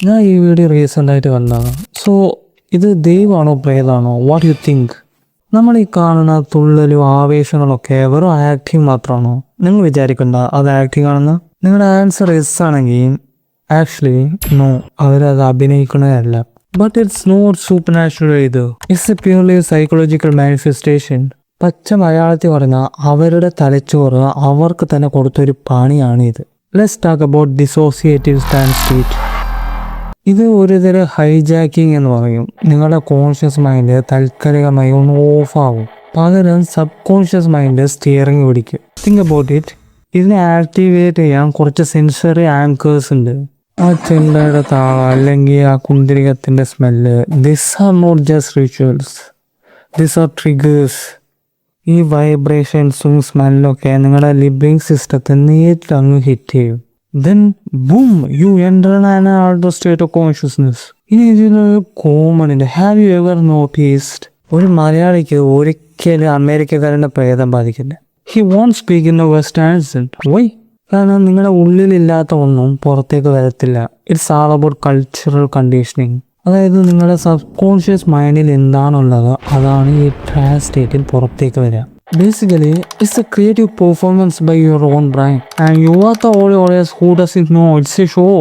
ഞാൻ ഈ വീഡിയോ റീസെൻ്റായിട്ട് കണ്ടതാണ്. സോ ഇത് ദൈവമാണോ പ്രേതാണോ? What you think? നമ്മൾ ഈ കാണുന്ന തുള്ളലും ആവേശങ്ങളൊക്കെ വെറും ആക്ടിങ് മാത്രമാണോ? നിങ്ങൾ വിചാരിക്കണ്ട അത് ആക്ടിങ് ആണെന്ന്. നിങ്ങളുടെ ആൻസർ എസ് ആണെങ്കിൽ ആക്ച്വലി നോ, അവരത് അഭിനയിക്കുന്നതല്ല. But it's not supernatural. It's a purely psychological manifestation. പച്ച മലയാളത്തിൽ പറഞ്ഞാൽ അവരുടെ തലച്ചോറ് അവർക്ക് തന്നെ കൊടുത്തൊരു പണിയാണ് ഇത്. Let's talk about dissociative stand state. ഇത് ഒരുതരം ഹൈജാക്കിംഗ് എന്ന് പറയും. നിങ്ങളുടെ കോൺഷ്യസ് മൈൻഡ് താൽക്കാലികമായി ഒന്ന് ഓഫ് ആവും, പകരം സബ് കോൺഷ്യസ് മൈൻഡ് സ്റ്റിയറിംഗ് പിടിക്കും. Think about it. ഇതിനെ ആക്ടിവേറ്റ് ചെയ്യാൻ കുറച്ച് സെൻസറി ആങ്കേഴ്സ് ഉണ്ട്. ആ ചെണ്ടയുടെ താളം അല്ലെങ്കിൽ ആ കുന്തിരികത്തിൻ്റെ smell. This are not just rituals, this are triggers. ഈ വൈബ്രേഷൻസും സ്മെല്ലൊക്കെ നിങ്ങളുടെ ലിവിങ് സിസ്റ്റത്തെ നേരിട്ട് അങ്ങ് ഹിറ്റ് ചെയ്യും. Then boom, you enter an altered state of consciousness. ഇനി ഇതിനൊരു കോമൺ ഉണ്ട്. Have you ever noticed? ഒരു മലയാളിക്ക് ഒരിക്കലും അമേരിക്കക്കാരൻ്റെ പ്രേതം ബാധിക്കില്ല. He won't speak in a western accent. Why? കാരണം നിങ്ങളുടെ ഉള്ളിലില്ലാത്ത ഒന്നും പുറത്തേക്ക് വരത്തില്ല. It's all about cultural conditioning. അതായത് നിങ്ങളുടെ സബ് കോൺഷ്യസ് മൈൻഡിൽ എന്താണുള്ളത് അതാണ് ഈ ട്രാൻസ് സ്റ്റേറ്റിൽ പുറത്തേക്ക് വരിക. Basically, it's a creative performance by your own brain. And you are the only audience who doesn't know it's a show.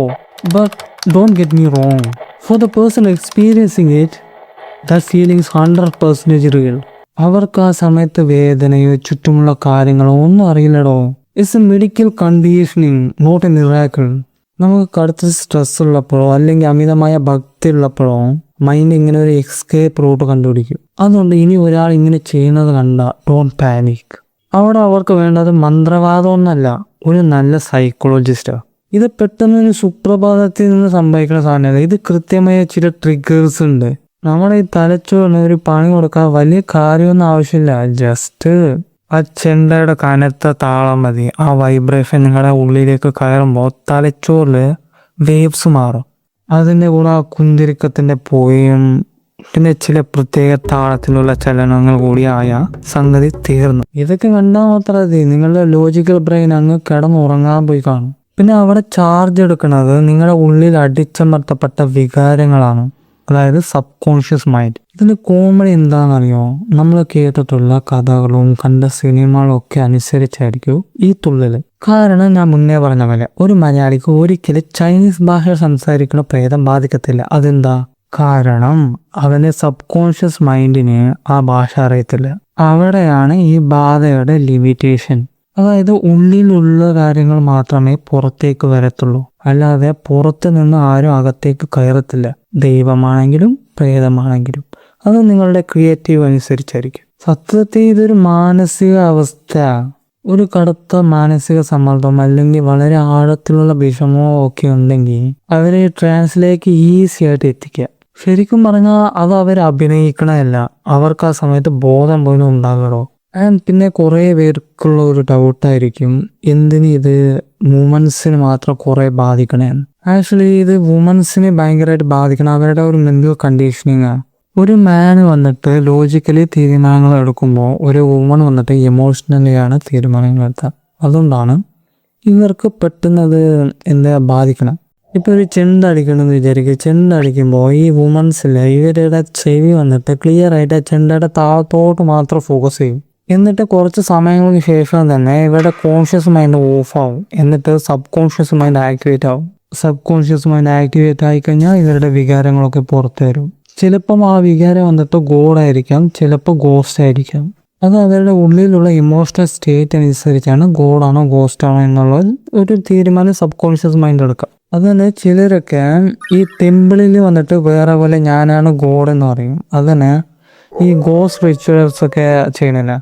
But don't get me wrong. For the person experiencing it, that feeling is 100% real. അവർക്ക് ആ സമയത്ത് വേദനയോ ചുറ്റുമുള്ള കാര്യങ്ങളോ ഒന്നും അറിയില്ലടോ. It's a medical conditioning, not a miracle. നമുക്ക് കടുത്ത സ്ട്രെസ് ഉള്ളപ്പോഴോ അല്ലെങ്കിൽ അമിതമായ ഭക്തി ഉള്ളപ്പോഴോ മൈൻഡ് ഇങ്ങനെ ഒരു എസ്കേപ്പ് റൂട്ട് കണ്ടുപിടിക്കും. അതുകൊണ്ട് ഇനി ഒരാൾ ഇങ്ങനെ ചെയ്യുന്നത് കണ്ട ഡോണ്ട് പാനിക്. അവിടെ അവർക്ക് വേണ്ടത് മന്ത്രവാദമൊന്നല്ല, ഒരു നല്ല സൈക്കോളജിസ്റ്റാണ്. ഇത് പെട്ടെന്ന് ഒരു സുപ്രഭാതത്തിൽ നിന്ന് സംഭവിക്കുന്ന സാധനമല്ല. ഇത് കൃത്യമായ ചില ട്രിഗേഴ്സ് ഉണ്ട്. നമ്മുടെ ഈ തലച്ചോറിന് ഒരു പണി കൊടുക്കാൻ വലിയ കാര്യമൊന്നും ആവശ്യമില്ല. ജസ്റ്റ് ആ ചെണ്ടയുടെ കനത്ത താളം മതി. ആ വൈബ്രേഷൻ നിങ്ങളുടെ ഉള്ളിലേക്ക് കയറുമ്പോൾ തലച്ചോറിൽ വേവ്സ് മാറും. അതിൻ്റെ കൂടെ ആ കുന്തിരിക്കത്തിൻ്റെ പോയും പിന്നെ ചില പ്രത്യേക താളത്തിലുള്ള ചലനങ്ങൾ കൂടിയായ സംഗതി തീർന്നു. ഇതൊക്കെ കണ്ടാൽ മാത്രമേ നിങ്ങളുടെ ലോജിക്കൽ ബ്രെയിൻ അങ്ങ് കിടന്നുറങ്ങാൻ പോയി കാണും. പിന്നെ അവിടെ ചാർജ് എടുക്കുന്നത് നിങ്ങളുടെ ഉള്ളിൽ അടിച്ചമർത്തപ്പെട്ട വികാരങ്ങളാണ്, അതായത് സബ് കോൺഷ്യസ് മൈൻഡ്. ഇതിന് കോമഡി എന്താണെന്നറിയോ? നമ്മൾ കേട്ടിട്ടുള്ള കഥകളും കണ്ട സിനിമകളും ഒക്കെ അനുസരിച്ചായിരിക്കും ഈ തുള്ളൽ. കാരണം ഞാൻ മുന്നേ പറഞ്ഞ പോലെ ഒരു മലയാളിക്ക് ഒരിക്കലും ചൈനീസ് ഭാഷ സംസാരിക്കുന്ന പ്രേതം ബാധിക്കത്തില്ല. അതെന്താ? കാരണം അവന്റെ സബ് കോൺഷ്യസ് മൈൻഡിന് ആ ഭാഷ അറിയത്തില്ല. അവിടെയാണ് ഈ ബാധയുടെ ലിമിറ്റേഷൻ. അതായത് ഉള്ളിലുള്ള കാര്യങ്ങൾ മാത്രമേ പുറത്തേക്ക് വരത്തുള്ളൂ, അല്ലാതെ പുറത്ത് നിന്ന് ആരും അകത്തേക്ക് കയറത്തില്ല. ദൈവമാണെങ്കിലും പ്രേതമാണെങ്കിലും അത് നിങ്ങളുടെ ക്രിയേറ്റീവ് അനുസരിച്ചായിരിക്കും. സത്യത്തിൽ ഇതൊരു മാനസിക അവസ്ഥയാണ്. ഒരു കടുത്ത മാനസിക സമ്മർദ്ദം അല്ലെങ്കിൽ വളരെ ആഴത്തിലുള്ള വിഷമോ ഒക്കെ ഉണ്ടെങ്കിൽ അവരെ ട്രാൻസിലേക്ക് ഈസി ആയിട്ട് എത്തിക്കുക. ശരിക്കും പറഞ്ഞാൽ അത് അവർ അഭിനയിക്കണമല്ല, അവർക്ക് ആ സമയത്ത് ബോധം പോലും ഉണ്ടാകണോ. ആൻഡ് പിന്നെ കുറേ പേർക്കുള്ള ഒരു ഡൗട്ടായിരിക്കും, എന്തിന് ഇത് വുമൻസിന് മാത്രം കുറേ ബാധിക്കണേന്ന്. ആക്ച്വലി ഇത് വുമൻസിനെ ഭയങ്കരമായിട്ട് ബാധിക്കണം. അവരുടെ ഒരു മെന്റൽ കണ്ടീഷനിങ് ആണ്. ഒരു മാൻ വന്നിട്ട് ലോജിക്കലി തീരുമാനങ്ങൾ എടുക്കുമ്പോൾ ഒരു വുമൺ വന്നിട്ട് ഇമോഷണലിയാണ് തീരുമാനങ്ങൾ എടുക്കുക. അതുകൊണ്ടാണ് ഇവർക്ക് പെട്ടെന്നത് എന്താ ബാധിക്കണം. ഇപ്പോൾ ഒരു ചെണ്ട അടിക്കണമെന്ന് വിചാരിക്കുക. ചെണ്ട അടിക്കുമ്പോൾ ഈ വുമൻസിൽ ഇവരുടെ ചെവി വന്നിട്ട് ക്ലിയർ ആയിട്ട് ചെണ്ടയുടെ താഴത്തോട്ട് മാത്രം ഫോക്കസ് ചെയ്യും. എന്നിട്ട് കുറച്ച് സമയങ്ങൾക്ക് ശേഷം തന്നെ ഇവരുടെ കോൺഷ്യസ് മൈൻഡ് ഓഫ് ആവും. എന്നിട്ട് സബ് കോൺഷ്യസ് മൈൻഡ് ആക്ടിവേറ്റ് ആവും. സബ് കോൺഷ്യസ് മൈൻഡ് ആക്ടിവേറ്റ് ആയിക്കഴിഞ്ഞാൽ ഇവരുടെ വികാരങ്ങളൊക്കെ പുറത്തു വരും. ചിലപ്പം ആ വികാരം വന്നിട്ട് ഗോഡായിരിക്കാം, ചിലപ്പോൾ ഗോസ്റ്റ് ആയിരിക്കാം. അത് അവരുടെ ഉള്ളിലുള്ള ഇമോഷണൽ സ്റ്റേറ്റ് അനുസരിച്ചാണ് ഗോഡാണോ ഗോസ്റ്റ് ആണോ എന്നുള്ള ഒരു തീരുമാനം സബ് കോൺഷ്യസ് മൈൻഡ് എടുക്കാം. അതുതന്നെ ചിലരൊക്കെ ഈ ടെമ്പിളിൽ വന്നിട്ട് വേറെ പോലെ ഞാനാണ് ഗോഡ് എന്ന് പറയും. അതുതന്നെ ഈ ഗോസ്റ്റ് റിച്വൽസ് ഒക്കെ ചെയ്യണില്ല,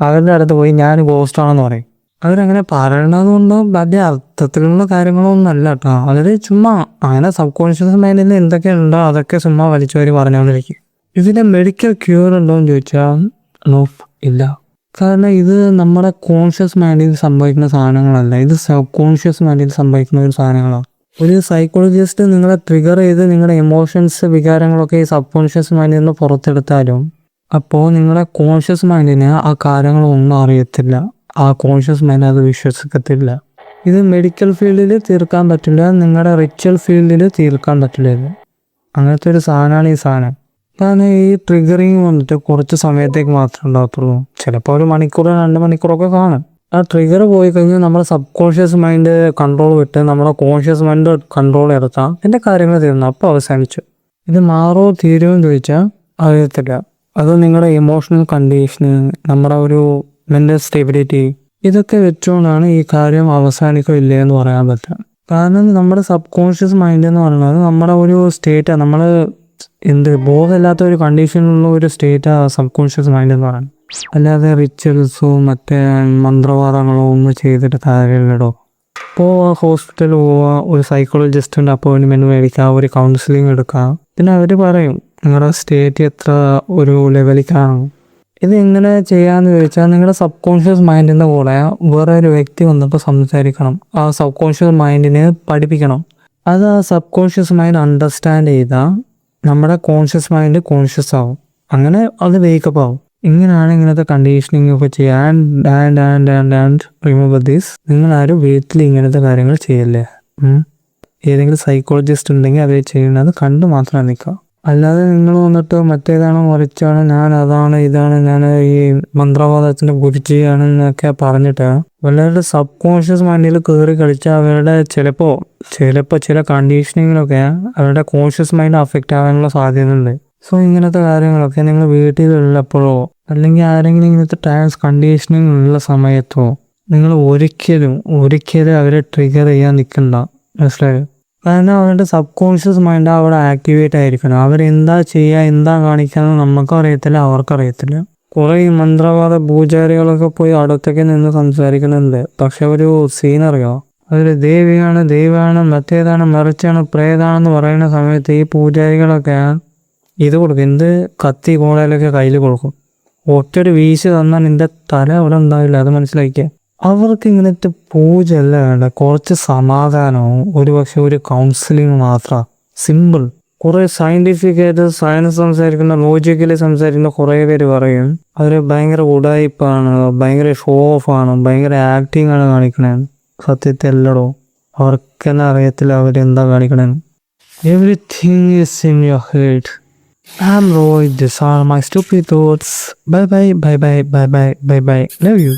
അവരുടെ അടുത്ത് പോയി ഞാൻ ഗോസ്റ്റ് ആണെന്ന് പറയും. അവരങ്ങനെ പറയണത് കൊണ്ട് വലിയ അർത്ഥത്തിലുള്ള കാര്യങ്ങളൊന്നും അല്ല കേട്ടോ. വളരെ ചുമ്മാ അങ്ങനെ സബ് കോൺഷ്യസ് മൈൻഡിൽ എന്തൊക്കെ ഉണ്ടോ അതൊക്കെ ചുമ്മാ വലിച്ചു വരി പറഞ്ഞുകൊണ്ടിരിക്കും. ഇതിൻ്റെ മെഡിക്കൽ ക്യൂർ ഉണ്ടോ എന്ന് ചോദിച്ചാൽ നോ, ഇല്ല. കാരണം ഇത് നമ്മുടെ കോൺഷ്യസ് മൈൻഡിൽ സംഭവിക്കുന്ന സാധനങ്ങളല്ല, ഇത് സബ് കോൺഷ്യസ് മൈൻഡിൽ സംഭവിക്കുന്ന ഒരു സാധനങ്ങളാണ്. ഒരു സൈക്കോളജിസ്റ്റ് നിങ്ങളെ ട്രിഗർ ചെയ്ത് നിങ്ങളുടെ ഇമോഷൻസ് വികാരങ്ങളൊക്കെ ഈ സബ് കോൺഷ്യസ് മൈൻഡിൽ നിന്ന് പുറത്തെടുത്താലും അപ്പോൾ നിങ്ങളുടെ കോൺഷ്യസ് മൈൻഡിന് ആ കാര്യങ്ങളൊന്നും അറിയത്തില്ല. ആ കോൺഷ്യസ് മൈൻഡ് അത് വിശ്വസിക്കത്തില്ല. ഇത് മെഡിക്കൽ ഫീൽഡിൽ തീർക്കാൻ പറ്റില്ല, നിങ്ങളുടെ റിച്വൽ ഫീൽഡിൽ തീർക്കാൻ പറ്റില്ല. ഇത് അങ്ങനത്തെ ഒരു സാധനമാണ് ഈ സാധനം. കാരണം ഈ ട്രിഗറിങ് വന്നിട്ട് കുറച്ച് സമയത്തേക്ക് മാത്രമേ ഉണ്ടാകത്തുള്ളൂ. ചിലപ്പോൾ ഒരു മണിക്കൂർ 2 മണിക്കൂറൊക്കെ കാണും. ആ ട്രിഗർ പോയി കഴിഞ്ഞാൽ നമ്മുടെ സബ് കോൺഷ്യസ് മൈൻഡ് കൺട്രോൾ വിട്ട് നമ്മുടെ കോൺഷ്യസ് മൈൻഡ് കൺട്രോൾ എടുത്താൽ എൻ്റെ കാര്യങ്ങൾ തീർന്നു, അപ്പോൾ അവസാനിച്ചു. ഇത് മാറോ തീരുമോ എന്ന് ചോദിച്ചാൽ അറിയത്തില്ല. അത് നിങ്ങളുടെ ഇമോഷണൽ കണ്ടീഷന്, നമ്മുടെ ഒരു മെൻ്റൽ സ്റ്റെബിലിറ്റി, ഇതൊക്കെ വെച്ചുകൊണ്ടാണ് ഈ കാര്യം അവസാനിക്കില്ല എന്ന് പറയാൻ പറ്റുക. കാരണം നമ്മുടെ സബ് കോൺഷ്യസ് മൈൻഡ് എന്ന് പറയുന്നത് നമ്മുടെ ഒരു സ്റ്റേറ്റാണ്. നമ്മൾ ബോധമില്ലാത്ത ഒരു കണ്ടീഷനിലുള്ള ഒരു സ്റ്റേറ്റാണ് സബ് കോൺഷ്യസ് മൈൻഡ് എന്ന് പറയുന്നത്. അല്ലാതെ റിച്വൽസോ മറ്റേ മന്ത്രവാദങ്ങളോ ഒന്നും ചെയ്തിട്ട് കാര്യമില്ലടോ. ഇപ്പോൾ ഹോസ്പിറ്റലിൽ പോവുക, ഒരു സൈക്കോളജിസ്റ്റിൻ്റെ അപ്പോയിൻമെൻറ്റ് മേടിക്കുക, ഒരു കൗൺസിലിംഗ് എടുക്കുക. പിന്നെ അവർ പറയും നിങ്ങളുടെ സ്റ്റേറ്റ് എത്ര ഒരു ലെവലിലേക്കാണ്. ഇത് എങ്ങനെ ചെയ്യാമെന്ന് ചോദിച്ചാൽ നിങ്ങളുടെ സബ് കോൺഷ്യസ് മൈൻഡിൻ്റെ കൂടെ വേറെ ഒരു വ്യക്തി വന്നിട്ട് സംസാരിക്കണം. ആ സബ് കോൺഷ്യസ് മൈൻഡിനെ പഠിപ്പിക്കണം. അത് ആ സബ് കോൺഷ്യസ് മൈൻഡ് അണ്ടർസ്റ്റാൻഡ് ചെയ്താൽ നമ്മുടെ കോൺഷ്യസ് മൈൻഡ് കോൺഷ്യസ് ആവും. അങ്ങനെ അത് വേക്കപ്പ് ആവും. ഇങ്ങനെയാണ് ഇങ്ങനത്തെ കണ്ടീഷനിങ് ഒക്കെ ചെയ്യാൻ. ആൻഡ് റിമെമ്പർ ദിസ്, നിങ്ങളാരും വീട്ടിൽ ഇങ്ങനത്തെ കാര്യങ്ങൾ ചെയ്യല്ലേ. ഏതെങ്കിലും സൈക്കോളജിസ്റ്റ് ഉണ്ടെങ്കിൽ അവർ ചെയ്യുന്നത് കണ്ടു മാത്രം നിൽക്കുക. അല്ലാതെ നിങ്ങൾ വന്നിട്ട് മറ്റേതാണ് മറിച്ചാണ്, ഞാൻ അതാണ് ഇതാണ്, ഞാൻ ഈ മന്ത്രവാദത്തിൻ്റെ ഗുരുജിയാണ് എന്നൊക്കെ പറഞ്ഞിട്ട് വളരെ സബ് കോൺഷ്യസ് മൈൻഡിൽ കയറി കളിച്ചാൽ അവരുടെ ചിലപ്പോൾ ചില കണ്ടീഷനിങ്ങിലൊക്കെ അവരുടെ കോൺഷ്യസ് മൈൻഡ് അഫക്റ്റ് ആകാനുള്ള സാധ്യതയുണ്ട്. സോ ഇങ്ങനത്തെ കാര്യങ്ങളൊക്കെ നിങ്ങൾ വീട്ടിലുള്ളപ്പോഴോ അല്ലെങ്കിൽ ആരെങ്കിലും ഇങ്ങനത്തെ കണ്ടീഷനിങ് ഉള്ള സമയത്തോ നിങ്ങൾ ഒരിക്കലും അവരെ ട്രിഗർ ചെയ്യാൻ നിൽക്കണ്ട. മനസ്സിലായോ? കാരണം അവരുടെ സബ് കോൺഷ്യസ് മൈൻഡ് അവിടെ ആക്ടിവേറ്റ് ആയിരിക്കണം. അവരെന്താ ചെയ്യുക, എന്താ കാണിക്കാന്ന് നമുക്കും അറിയത്തില്ല, അവർക്കറിയത്തില്ല. കുറേ ഈ മന്ത്രവാദ പൂജാരികളൊക്കെ പോയി അടുത്തൊക്കെ നിന്ന് സംസാരിക്കുന്നുണ്ട്. പക്ഷെ ഒരു സീനറിയോ, അവർ ദൈവമാണ് മറ്റേതാണ് മറിച്ചാണ് പ്രേതാണെന്ന് പറയുന്ന സമയത്ത് ഈ പൂജാരികളൊക്കെ ഇത് കൊടുക്കും. എന്ത് കത്തി കോളയിലൊക്കെ കയ്യിൽ കൊടുക്കും. ഒറ്റൊരു വീശ് തന്നാൽ നിന്റെ തല അവിടെ ഉണ്ടാവില്ല. അത് മനസ്സിലാക്കിയ അവർക്ക് ഇങ്ങനത്തെ പൂജ അല്ല വേണ്ട, കുറച്ച് സമാധാനവും ഒരുപക്ഷെ ഒരു കൗൺസിലിംഗ് മാത്രം. സിമ്പിൾ. കുറെ സയന്റിഫിക് ആയിട്ട് സയൻസ് സംസാരിക്കുന്ന, ലോജിക്കലി സംസാരിക്കുന്ന കുറേ പേര് പറയും അവർ ഭയങ്കര ഉടായിപ്പാണ്, ഭയങ്കര ഷോ ഓഫ് ആണ്, ഭയങ്കര ആക്ടിങ് ആണ് കാണിക്കണേ. സത്യത്തെ അല്ലടോ, അവർക്കെന്നെ അറിയത്തില്ല അവരെന്താ കാണിക്കണേ. Everything is in your head. I'm Roy. These are my stupid thoughts. Bye bye. Love you.